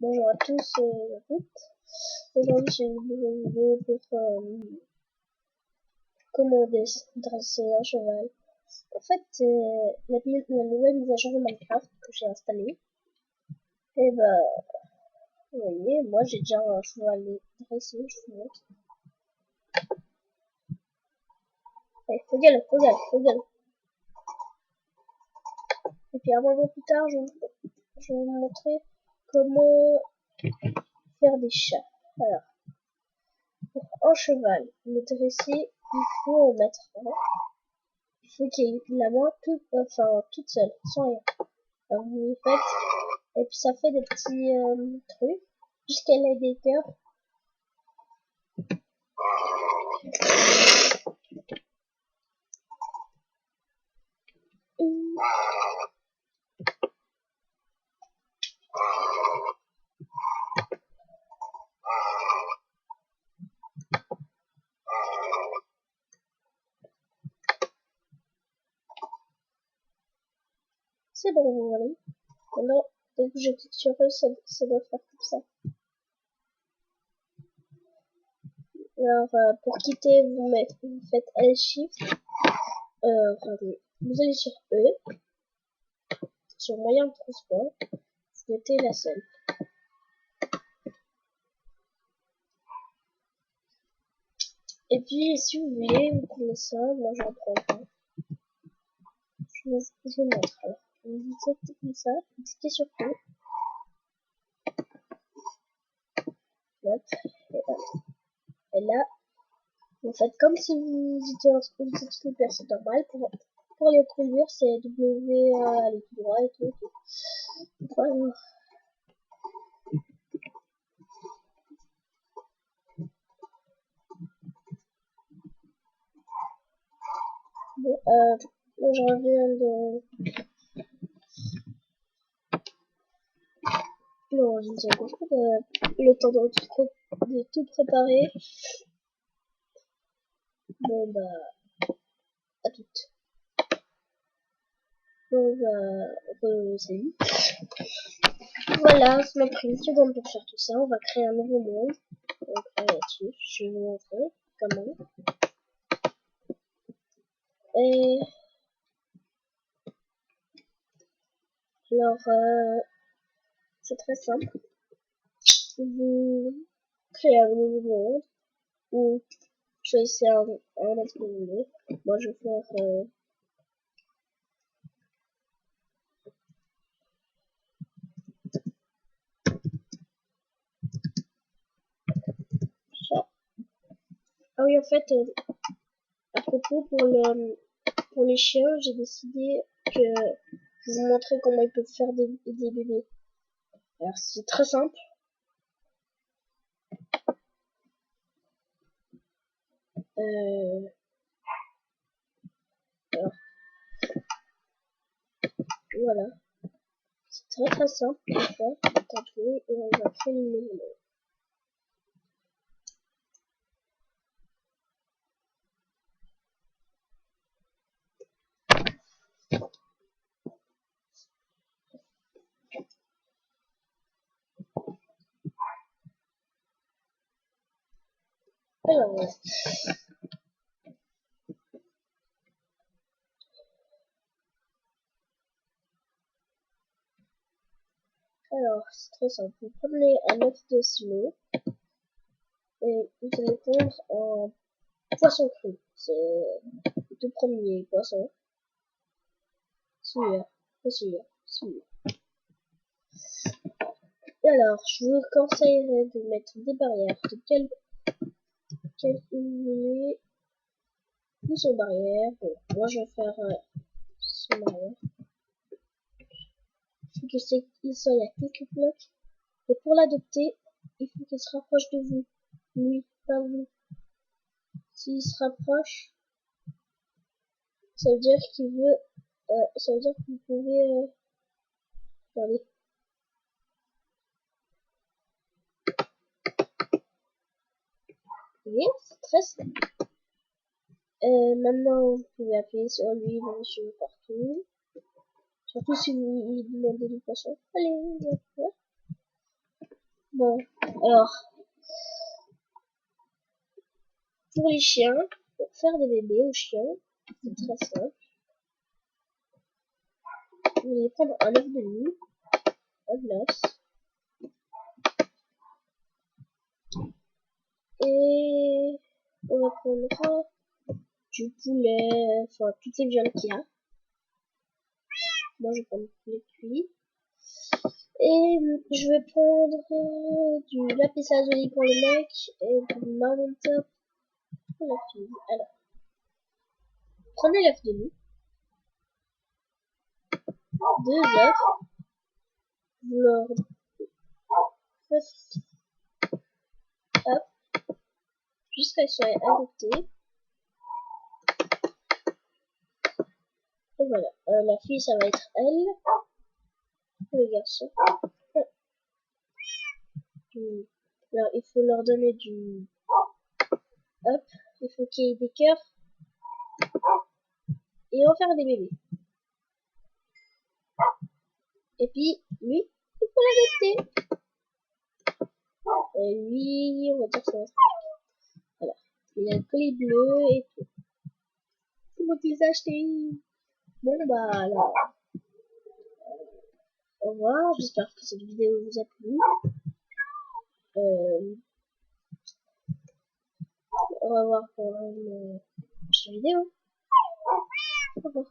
Bonjour à tous et à toutes. Aujourd'hui, j'ai une nouvelle vidéo pour comment dresser un cheval. En fait, la nouvelle mise à jour de Minecraft que j'ai installée. Et bah, vous voyez, moi j'ai déjà un cheval dressé, je vous montre. Allez, faut y aller. Et puis un moment plus tard, je vais vous montrer comment faire des chats. Alors, pour un cheval, le dresser, il faut en mettre un. Il faut qu'il ait la main toute seule, sans rien. Alors vous faites, et puis ça fait des petits trucs, jusqu'à la des cœurs. C'est bon, vous voyez. Maintenant, dès que je clique sur eux, ça doit faire comme ça. Alors, pour quitter, vous faites L-Shift, vous allez sur E, sur moyen de transport, vous mettez la selle. Et puis, si vous voulez, vous prenez ça, moi j'en prends pas. Je vous montre. Alors, vous faites comme ça, vous cliquez sur E, hop, et là, vous faites comme si vous étiez une personne normale. Pour les conduire, c'est W, aller tout droit et tout. Voilà. Bon, là, je reviens de l'origine. Le temps de tout préparer. Bon, bah, à toutes. Bon, bah, salut. Voilà, ça m'a pris une seconde pour faire tout ça. On va créer un nouveau monde. On va créer là-dessus. Je vais vous montrer comment. Et alors, c'est très simple. Vous créez un nouveau monde ou choisissez un autre que vous voulez. Moi, je vais faire ça. Ah oui, en fait, à propos pour les chiens, j'ai décidé que je vais vous montrer comment ils peuvent faire des bébés. Alors, c'est très simple. Euh, alors, voilà. C'est très simple à faire. Taper et on va créer une maison. Alors, c'est très simple. Vous prenez un œuf de silo et vous allez prendre un poisson cru. C'est le tout premier poisson. Celui-là, celui-là. Et alors, je vous conseillerais de mettre des barrières de quelle vous voulez. Où sont barrières? Bon, moi je vais faire sans barrière. Il faut qu'il soit à quelques blocs. Et pour l'adopter, il faut qu'il se rapproche de vous. Lui, pas vous. S'il se rapproche, ça veut dire qu'il veut, ça veut dire que vous pouvez, regardez. Vous voyez, c'est très simple. Maintenant, vous pouvez appuyer sur lui, sur partout. Surtout si vous lui demandez du poisson. Allez, voilà. Bon, alors, pour les chiens, pour faire des bébés aux chiens, c'est très simple. Vous allez prendre un œuf de nuit, un glace, et on va prendre du poulet, enfin toutes les viandes qu'il y a. Moi je vais prendre du poulet cuit. Et je vais prendre du lapis lazuli pour le mec et du magenta pour la fille. Alors, prenez l'œuf de nuit, 2 œufs, vous leur faites hop, jusqu'à ce qu'elle soit adoptée. Et voilà, la fille ça va être elle, le garçon. Alors, il faut leur donner du hop, il faut qu'il y ait des cœurs et en faire des bébés. Et puis, lui, il faut l'adopter. Lui, on va dire ça. Voilà. Il a le collier bleu et tout. C'est moi qui les ai achetés. Bon, bah, alors, au revoir. J'espère que cette vidéo vous a plu. On va voir pour une prochaine vidéo. Au revoir.